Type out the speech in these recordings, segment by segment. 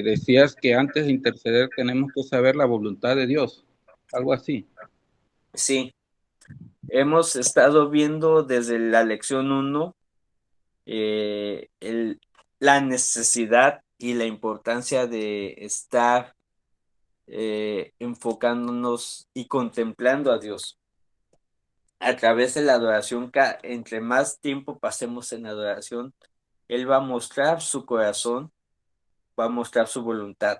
Decías que antes de interceder tenemos que saber la voluntad de Dios, algo así. Sí, hemos estado viendo desde la lección uno la necesidad y la importancia de estar enfocándonos y contemplando a Dios a través de la adoración. Entre más tiempo pasemos en adoración, Él va a mostrar su corazón, va a mostrar su voluntad.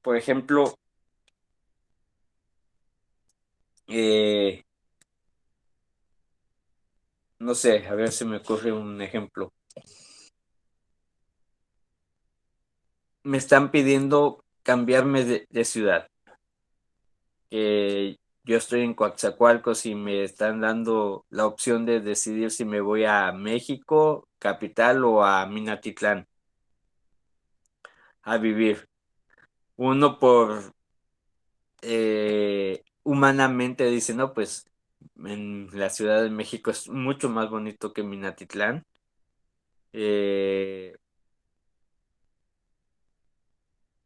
Por ejemplo, eh, no sé, a ver si me ocurre un ejemplo. Me están pidiendo cambiarme de ciudad. Yo estoy en Coatzacoalcos y me están dando la opción de decidir si me voy a México, capital, o a Minatitlán a vivir. Uno por humanamente dice, no, pues en la Ciudad de México es mucho más bonito que Minatitlán. Eh,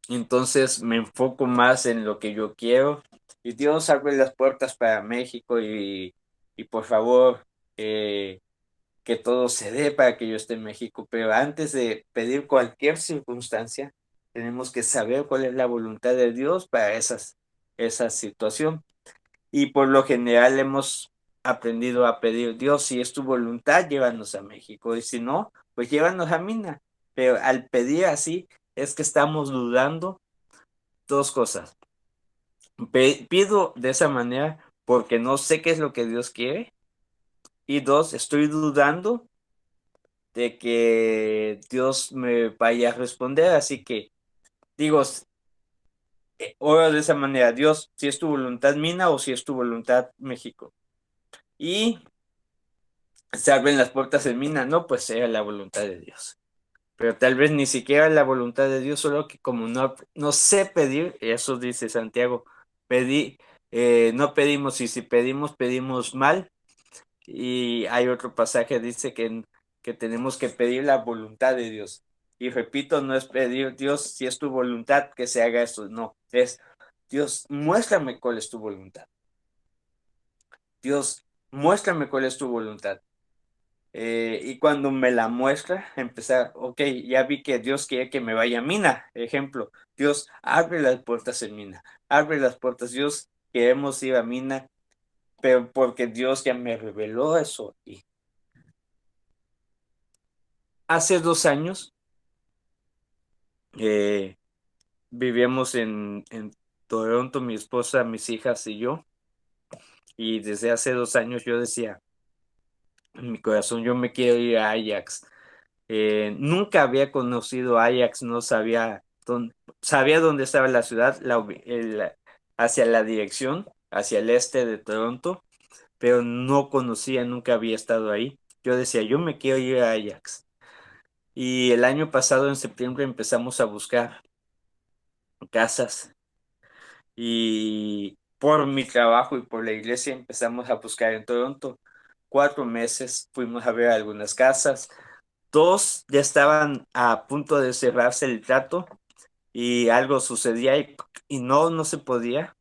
entonces me enfoco más en lo que yo quiero y Dios abre las puertas para México y por favor, que todo se dé para que yo esté en México. Pero antes de pedir cualquier circunstancia, tenemos que saber cuál es la voluntad de Dios para esa situación. Y por lo general hemos aprendido a pedir, Dios, si es tu voluntad, llévanos a México. Y si no, pues llévanos a Mina. Pero al pedir así, es que estamos dudando dos cosas. Pido de esa manera porque no sé qué es lo que Dios quiere. Y dos, estoy dudando de que Dios me vaya a responder. Así que digo, oro de esa manera, Dios, si es tu voluntad Mina o si es tu voluntad México. Y se abren las puertas en Mina, no, pues sea la voluntad de Dios. Pero tal vez ni siquiera la voluntad de Dios, solo que como no sé pedir, eso dice Santiago, pedí, no pedimos, y si pedimos, pedimos mal. Y hay otro pasaje, dice que tenemos que pedir la voluntad de Dios. Y repito, no es pedir, Dios, si es tu voluntad que se haga esto, no, es Dios, muéstrame cuál es tu voluntad. Dios, muéstrame cuál es tu voluntad. Y cuando me la muestra, empezar, ok, ya vi que Dios quiere que me vaya a Mina. Ejemplo, Dios, abre las puertas en Mina, abre las puertas. Dios, queremos ir a Mina, pero porque Dios ya me reveló eso. Y hace 2 años eh, vivíamos en Toronto, mi esposa, mis hijas y yo. Y desde hace 2 años yo decía, en mi corazón, yo me quiero ir a Ajax. Nunca había conocido Ajax, no sabía sabía dónde estaba la ciudad, hacia la dirección, hacia el este de Toronto, pero no conocía, nunca había estado ahí. Yo decía, yo me quiero ir a Ajax. Y el año pasado, en septiembre, empezamos a buscar casas y por mi trabajo y por la iglesia empezamos a buscar en Toronto. 4 meses fuimos a ver algunas casas. Dos ya estaban a punto de cerrarse el trato y algo sucedía y no se podía.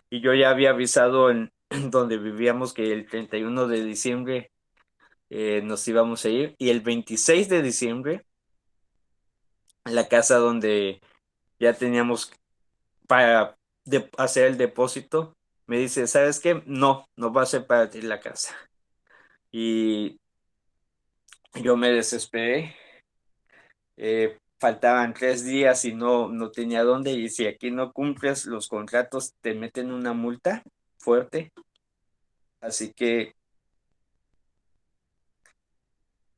Y yo ya había avisado en donde vivíamos que el 31 de diciembre nos íbamos a ir y el 26 de diciembre la casa donde ya teníamos para hacer el depósito me dice, ¿sabes qué? No, no va a ser para ti la casa. Y yo me desesperé. Faltaban 3 días y no tenía dónde, y si aquí no cumples los contratos te meten una multa fuerte. Así que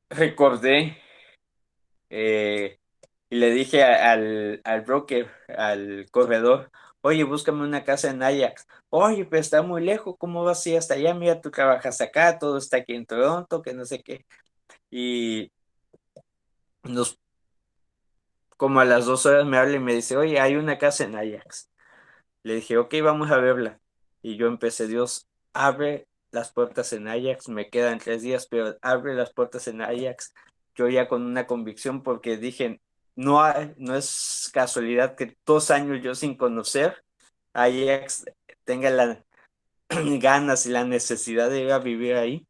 recordé eh, y le dije al broker, al corredor, oye, búscame una casa en Ajax. Oye, pero está muy lejos, ¿cómo vas a ir hasta allá? Mira, tú trabajas acá, todo está aquí en Toronto, que no sé qué. Y nos, como a las 2 horas me habla y me dice, oye, hay una casa en Ajax. Le dije, ok, vamos a verla. Y yo empecé, Dios, abre las puertas en Ajax, me quedan 3 días, pero abre las puertas en Ajax. Yo ya con una convicción porque dije, no es casualidad que 2 años yo sin conocer Ajax tenga las ganas y la necesidad de ir a vivir ahí.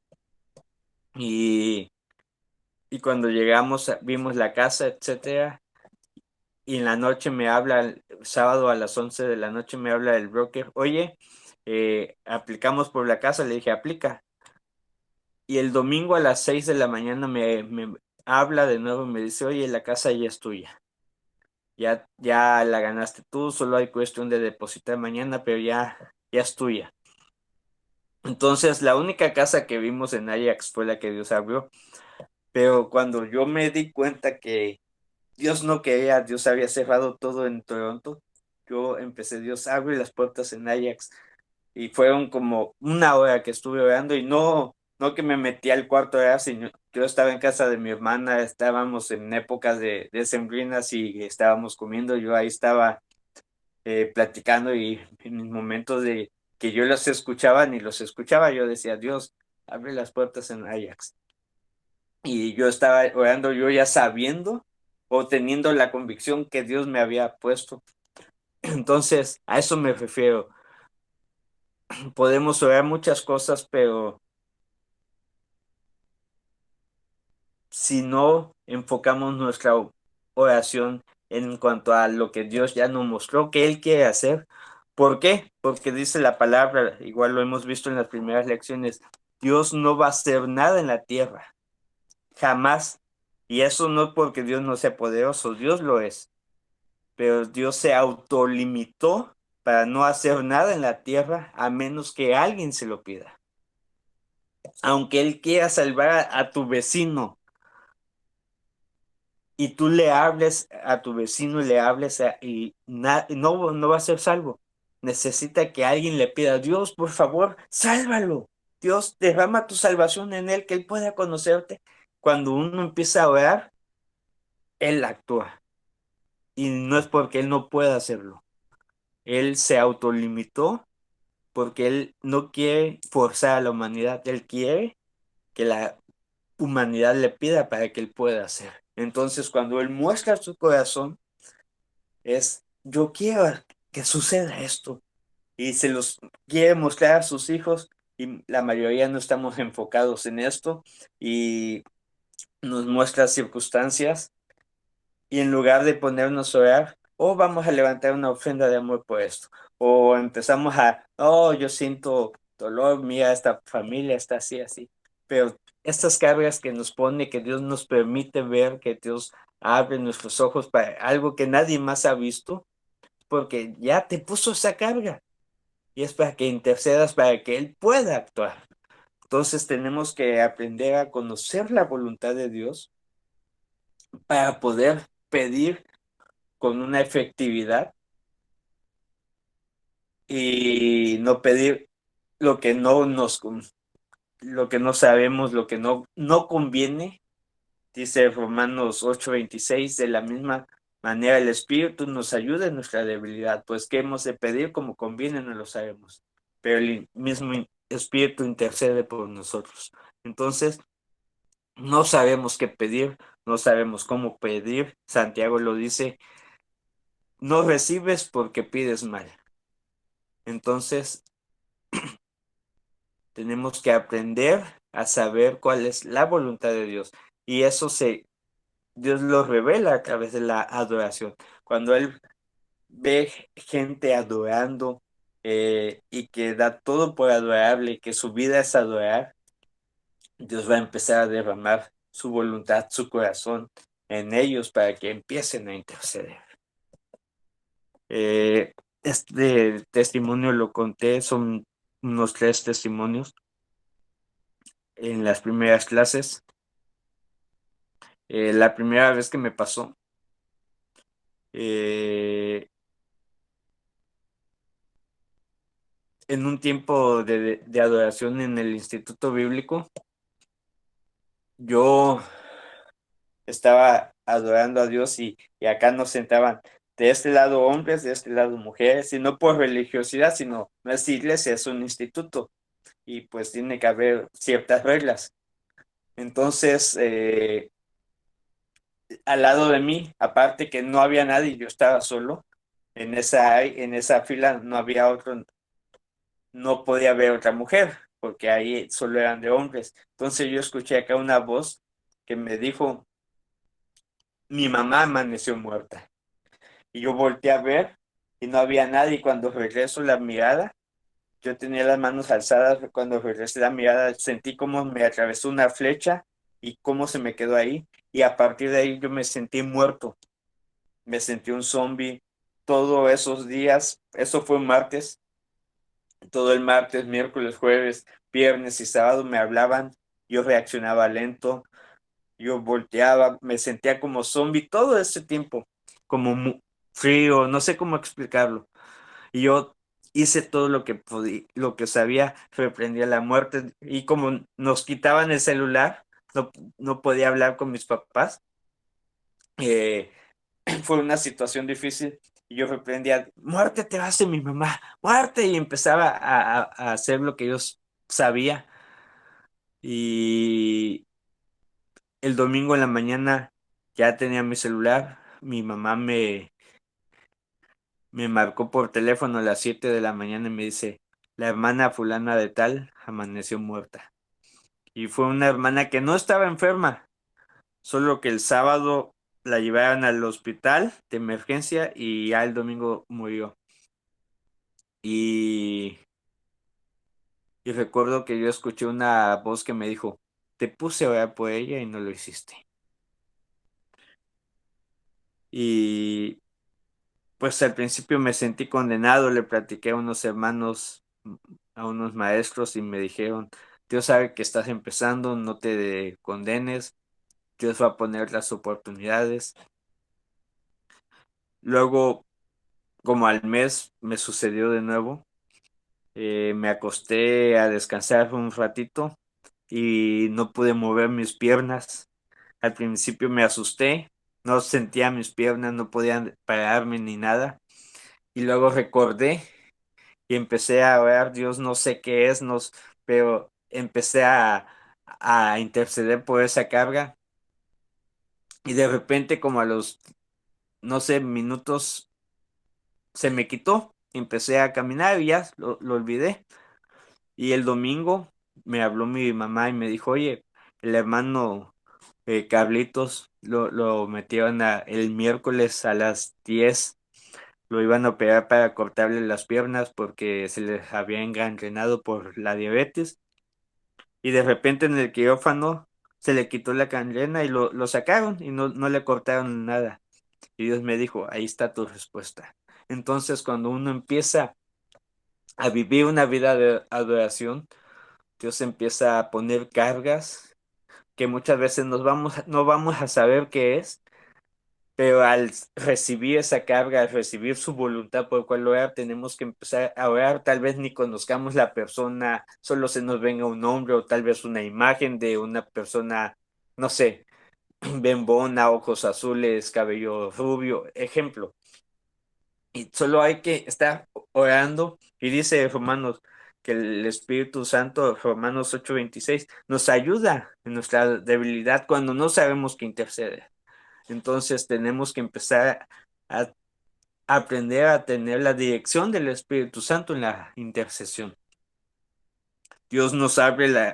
Y, y cuando llegamos, vimos la casa, etcétera. Y en la noche me habla, el sábado a las 11 de la noche me habla el broker, oye, aplicamos por la casa, le dije, aplica. Y el domingo a las 6 de la mañana me habla de nuevo y me dice, oye, la casa ya es tuya. Ya la ganaste tú, solo hay cuestión de depositar mañana, pero ya es tuya. Entonces, la única casa que vimos en Ajax fue la que Dios abrió. Pero cuando yo me di cuenta que Dios no quería, Dios había cerrado todo en Toronto, yo empecé, Dios abre las puertas en Ajax. Y fueron como una hora que estuve orando y no que me metí al cuarto de orar, sino yo estaba en casa de mi hermana, estábamos en épocas de sembrinas y estábamos comiendo, yo ahí estaba platicando y en mis momentos de que yo los escuchaba ni los escuchaba, yo decía, Dios, abre las puertas en Ajax. Y yo estaba orando, yo ya sabiendo o teniendo la convicción que Dios me había puesto. Entonces, a eso me refiero. Podemos orar muchas cosas, pero si no enfocamos nuestra oración en cuanto a lo que Dios ya nos mostró que Él quiere hacer. ¿Por qué? Porque dice la palabra, igual lo hemos visto en las primeras lecciones, Dios no va a hacer nada en la tierra, jamás. Y eso no porque Dios no sea poderoso, Dios lo es, pero Dios se autolimitó para no hacer nada en la tierra a menos que alguien se lo pida. Aunque Él quiera salvar a tu vecino, y tú le hables a tu vecino y le hables y no va a ser salvo. Necesita que alguien le pida, Dios, por favor, sálvalo. Dios, derrama tu salvación en él, que él pueda conocerte. Cuando uno empieza a orar, él actúa. Y no es porque él no pueda hacerlo. Él se autolimitó porque él no quiere forzar a la humanidad. Él quiere que la humanidad le pida para que él pueda hacer. Entonces, cuando él muestra su corazón, es, yo quiero que suceda esto y se los quiere mostrar a sus hijos y la mayoría no estamos enfocados en esto y nos muestra circunstancias y en lugar de ponernos a orar, oh, vamos a levantar una ofrenda de amor por esto, o empezamos oh, yo siento dolor, mira, esta familia está así, así, pero estas cargas que nos pone, que Dios nos permite ver, que Dios abre nuestros ojos para algo que nadie más ha visto, porque ya te puso esa carga y es para que intercedas, para que Él pueda actuar. Entonces tenemos que aprender a conocer la voluntad de Dios para poder pedir con una efectividad y no pedir lo que no nos, lo que no sabemos, lo que no conviene. Dice Romanos 8:26, de la misma manera el Espíritu nos ayuda en nuestra debilidad, pues qué hemos de pedir como conviene no lo sabemos, pero el mismo Espíritu intercede por nosotros. Entonces, no sabemos qué pedir, no sabemos cómo pedir. Santiago lo dice, no recibes porque pides mal. Entonces, tenemos que aprender a saber cuál es la voluntad de Dios. Y eso Dios lo revela a través de la adoración. Cuando Él ve gente adorando y que da todo por adorarle, que su vida es adorar, Dios va a empezar a derramar su voluntad, su corazón en ellos para que empiecen a interceder. Este testimonio lo conté, son unos 3 testimonios en las primeras clases. La primera vez que me pasó, eh, en un tiempo de adoración en el Instituto Bíblico, yo estaba adorando a Dios y acá nos sentaban de este lado hombres, de este lado mujeres, y no por religiosidad, sino no es iglesia, es un instituto y pues tiene que haber ciertas reglas. Entonces, al lado de mí, aparte que no había nadie, yo estaba solo. En esa fila no había otro, no podía haber otra mujer, porque ahí solo eran de hombres. Entonces yo escuché acá una voz que me dijo, mi mamá amaneció muerta. Y yo volteé a ver y no había nadie. Y cuando regreso la mirada, yo tenía las manos alzadas. Cuando regresé la mirada, sentí como me atravesó una flecha y cómo se me quedó ahí. Y a partir de ahí yo me sentí muerto, me sentí un zombie. Todos esos días, eso fue un martes, todo el martes, miércoles, jueves, viernes y sábado me hablaban, yo reaccionaba lento, yo volteaba, me sentía como zombie todo ese tiempo, como frío, no sé cómo explicarlo. Y yo hice todo lo que podía, lo que sabía, reprendía la muerte y como nos quitaban el celular, no, no podía hablar con mis papás. eh, Fue una situación difícil y yo reprendía, muerte te hace mi mamá, muerte, y empezaba a hacer lo que yo sabía. Y el domingo en la mañana ya tenía mi celular, mi mamá me marcó por teléfono a las 7 de la mañana y me dice, la hermana fulana de tal amaneció muerta. Y fue una hermana que no estaba enferma, solo que el sábado la llevaron al hospital de emergencia y ya el domingo murió. Y, y recuerdo que yo escuché una voz que me dijo, te puse a orar por ella y no lo hiciste. Y pues al principio me sentí condenado, le platiqué a unos hermanos, a unos maestros y me dijeron, Dios sabe que estás empezando, no te condenes, Dios va a poner las oportunidades. Luego, como al mes, me sucedió de nuevo. Me acosté a descansar un ratito y no pude mover mis piernas. Al principio me asusté, no sentía mis piernas, no podía pararme ni nada. Y luego recordé y empecé a orar, Dios no sé qué es, pero empecé a interceder por esa carga. Y de repente, como a los, no sé, minutos, se me quitó. Empecé a caminar y ya lo olvidé. Y el domingo me habló mi mamá y me dijo, oye, el hermano Carlitos lo metieron el miércoles a las 10, lo iban a operar para cortarle las piernas porque se les había engangrenado por la diabetes y de repente en el quirófano se le quitó la gangrena y lo sacaron y no le cortaron nada. Y Dios me dijo, ahí está tu respuesta. Entonces cuando uno empieza a vivir una vida de adoración, Dios empieza a poner cargas que muchas veces no vamos a saber qué es, pero al recibir esa carga, al recibir su voluntad por cual orar, tenemos que empezar a orar. Tal vez ni conozcamos la persona, solo se nos venga un nombre o tal vez una imagen de una persona, no sé, bembona, ojos azules, cabello rubio, ejemplo. Y solo hay que estar orando. Y dice Romanos que el Espíritu Santo, Romanos 8:26, nos ayuda en nuestra debilidad cuando no sabemos qué interceder. Entonces tenemos que empezar a aprender a tener la dirección del Espíritu Santo en la intercesión. Dios nos abre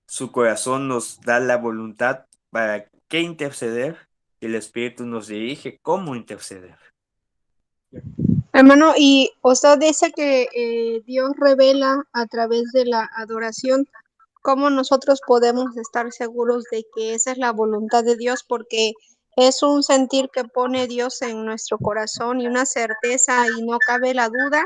su corazón, nos da la voluntad para qué interceder y el Espíritu nos dirige cómo interceder. Hermano, y usted dice que Dios revela a través de la adoración. ¿Cómo nosotros podemos estar seguros de que esa es la voluntad de Dios? Porque es un sentir que pone Dios en nuestro corazón y una certeza y no cabe la duda.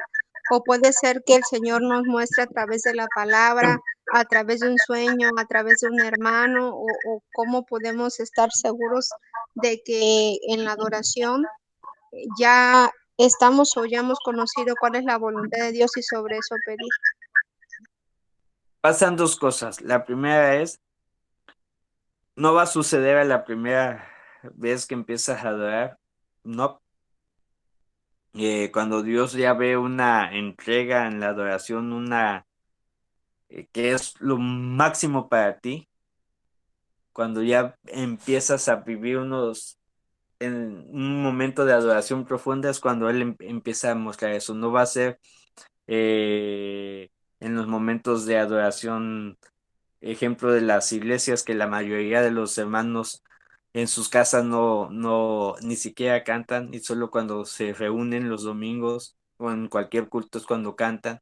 O puede ser que el Señor nos muestre a través de la palabra, a través de un sueño, a través de un hermano, o cómo podemos estar seguros de que en la adoración ya estamos o ya hemos conocido cuál es la voluntad de Dios y sobre eso pedir. Pasan dos cosas. La primera es, no va a suceder a la primera vez que empiezas a adorar. No. Cuando Dios ya ve una entrega en la adoración, que es lo máximo para ti, cuando ya empiezas a vivir en un momento de adoración profunda, es cuando Él empieza a mostrar eso. No va a ser eh, en los momentos de adoración, ejemplo de las iglesias, que la mayoría de los hermanos en sus casas ni siquiera cantan, y solo cuando se reúnen los domingos o en cualquier culto es cuando cantan,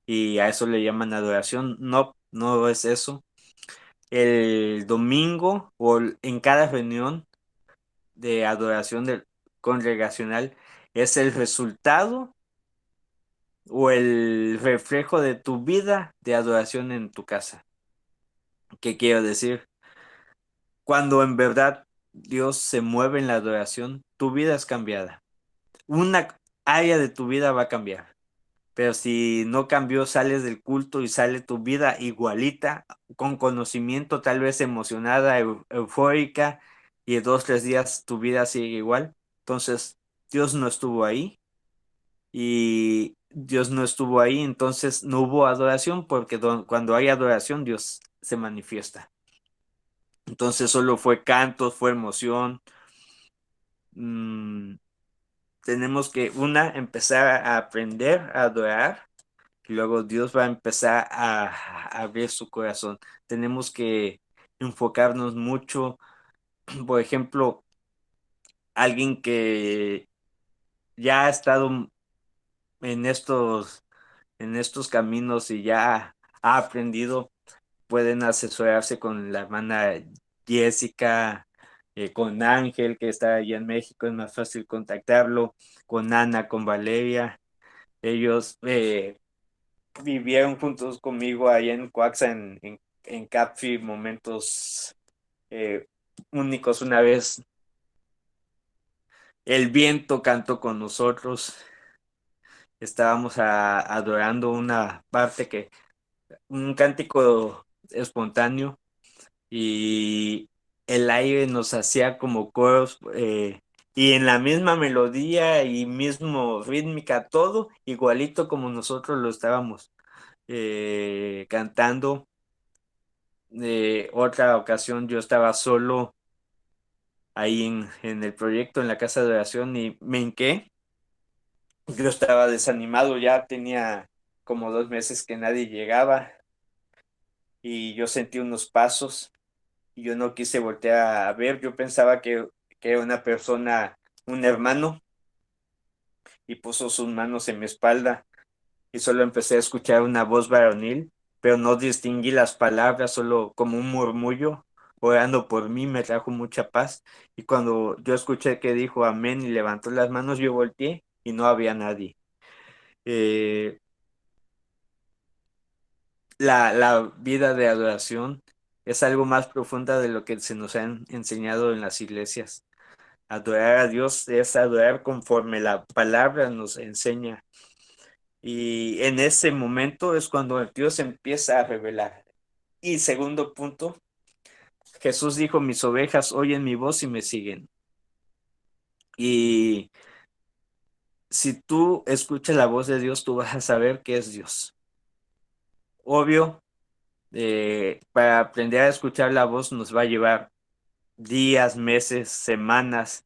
y a eso le llaman adoración. No, no es eso. El domingo o en cada reunión de adoración congregacional es el resultado o el reflejo de tu vida de adoración en tu casa. ¿Qué quiero decir? Cuando en verdad Dios se mueve en la adoración, tu vida es cambiada. Una área de tu vida va a cambiar. Pero si no cambió, sales del culto y sale tu vida igualita, con conocimiento, tal vez emocionada, eufórica, y en 2, 3 días tu vida sigue igual. Entonces, Dios no estuvo ahí, y Dios no estuvo ahí, entonces no hubo adoración, porque cuando hay adoración, Dios se manifiesta. Entonces solo fue cantos, fue emoción. Mm, tenemos que, empezar a aprender a adorar, y luego Dios va a empezar a abrir su corazón. Tenemos que enfocarnos mucho. Por ejemplo, alguien que ya ha estado en estos caminos y ya ha aprendido, pueden asesorarse con la hermana Jessica, con Ángel, que está allá en México, es más fácil contactarlo, con Ana, con Valeria. Ellos vivieron juntos conmigo allá en Coaxa, en Capfi, momentos eh, únicos. Una vez el viento cantó con nosotros, estábamos adorando una parte un cántico espontáneo, y el aire nos hacía como coros, y en la misma melodía y mismo rítmica, todo igualito como nosotros lo estábamos cantando. Otra ocasión yo estaba solo ahí en el proyecto, en la casa de oración, y me hinqué. Yo estaba desanimado, ya tenía como 2 meses que nadie llegaba, y yo sentí unos pasos y yo no quise voltear a ver. Yo pensaba que era una persona, un hermano, y puso sus manos en mi espalda, y solo empecé a escuchar una voz varonil, pero no distinguí las palabras, solo como un murmullo orando por mí. Me trajo mucha paz, y cuando yo escuché que dijo amén y levantó las manos, yo volteé y no había nadie. Eh, la vida de adoración es algo más profunda de lo que se nos han enseñado en las iglesias. Adorar a Dios es adorar conforme la palabra nos enseña. Y en ese momento es cuando Dios empieza a revelar. Y segundo punto, Jesús dijo: mis ovejas oyen mi voz y me siguen. Y si tú escuchas la voz de Dios, tú vas a saber que es Dios. Obvio, para aprender a escuchar la voz nos va a llevar días, meses, semanas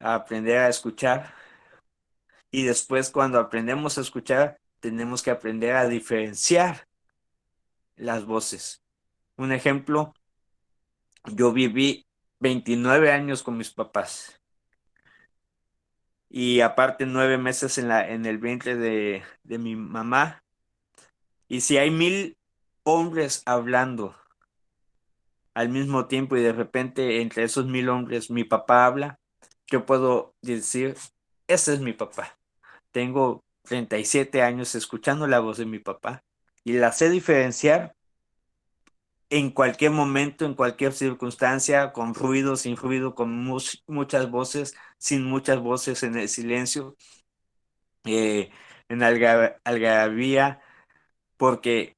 a aprender a escuchar. Y después, cuando aprendemos a escuchar, tenemos que aprender a diferenciar las voces. Un ejemplo, yo viví 29 años con mis papás, y aparte 9 meses en el vientre de mi mamá. Y si hay 1000 hombres hablando al mismo tiempo, y de repente entre esos 1000 hombres mi papá habla, yo puedo decir: ese es mi papá. Tengo 37 años escuchando la voz de mi papá, y la sé diferenciar en cualquier momento, en cualquier circunstancia, con ruido, sin ruido, con muchas voces, sin muchas voces, en el silencio, eh, en algarabía, porque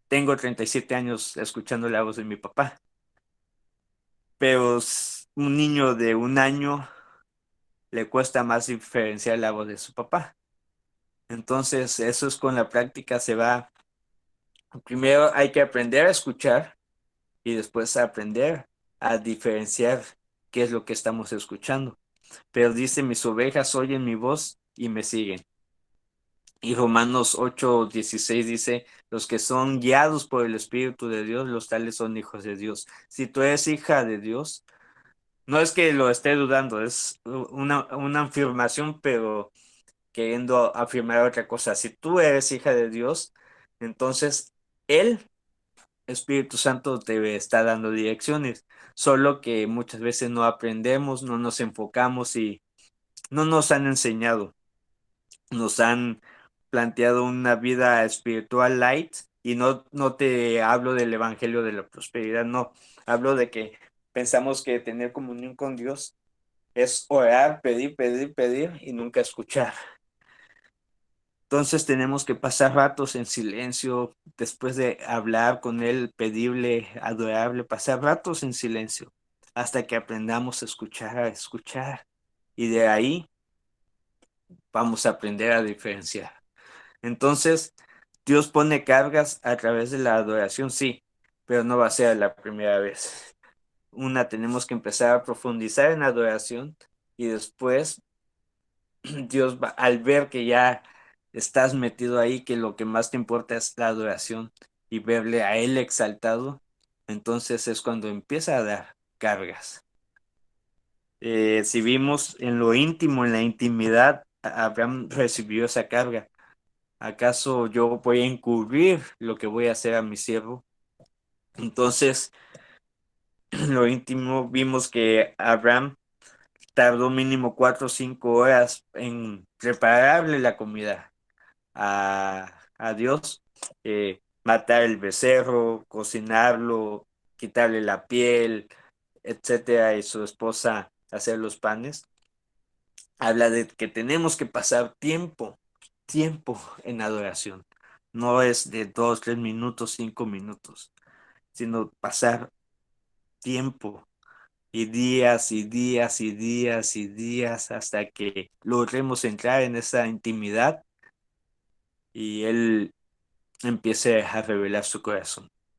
tengo 37 años escuchando la voz de mi papá. Pero un niño de 1 año le cuesta más diferenciar la voz de su papá. Entonces, eso es, con la práctica se va. Primero hay que aprender a escuchar, y después aprender a diferenciar qué es lo que estamos escuchando. Pero dice, mis ovejas oyen mi voz y me siguen. Y Romanos 8:16 dice, los que son guiados por el Espíritu de Dios, los tales son hijos de Dios. Si tú eres hija de Dios, no es que lo esté dudando, es una afirmación, pero queriendo afirmar otra cosa. Si tú eres hija de Dios, entonces Él, Espíritu Santo, te está dando direcciones, solo que muchas veces no aprendemos, no nos enfocamos y no nos han enseñado. Nos han planteado una vida espiritual light y no te hablo del evangelio de la prosperidad, no, hablo de que pensamos que tener comunión con Dios es orar, pedir, pedir, pedir y nunca escuchar. Entonces tenemos que pasar ratos en silencio, después de hablar con Él, pedirle, adorarle, pasar ratos en silencio hasta que aprendamos a escuchar. Y de ahí vamos a aprender a diferenciar. Entonces, Dios pone cargas a través de la adoración, sí, pero no va a ser la primera vez. Tenemos que empezar a profundizar en la adoración y después Dios va, al ver que ya estás metido ahí, que lo que más te importa es la adoración y verle a Él exaltado, entonces es cuando empieza a dar cargas. Si vimos en lo íntimo, en la intimidad, Abraham recibió esa carga. ¿Acaso yo voy a encubrir lo que voy a hacer a mi siervo? Entonces, en lo íntimo vimos que Abraham tardó mínimo 4 o 5 horas en prepararle la comida a Dios, matar el becerro, cocinarlo, quitarle la piel, etcétera, y su esposa hacer los panes. Habla de que tenemos que pasar tiempo en adoración. No es de 2, 3 minutos, 5 minutos, sino pasar tiempo y días y días y días y días hasta que logremos entrar en esa intimidad y Él empiece a revelar su corazón.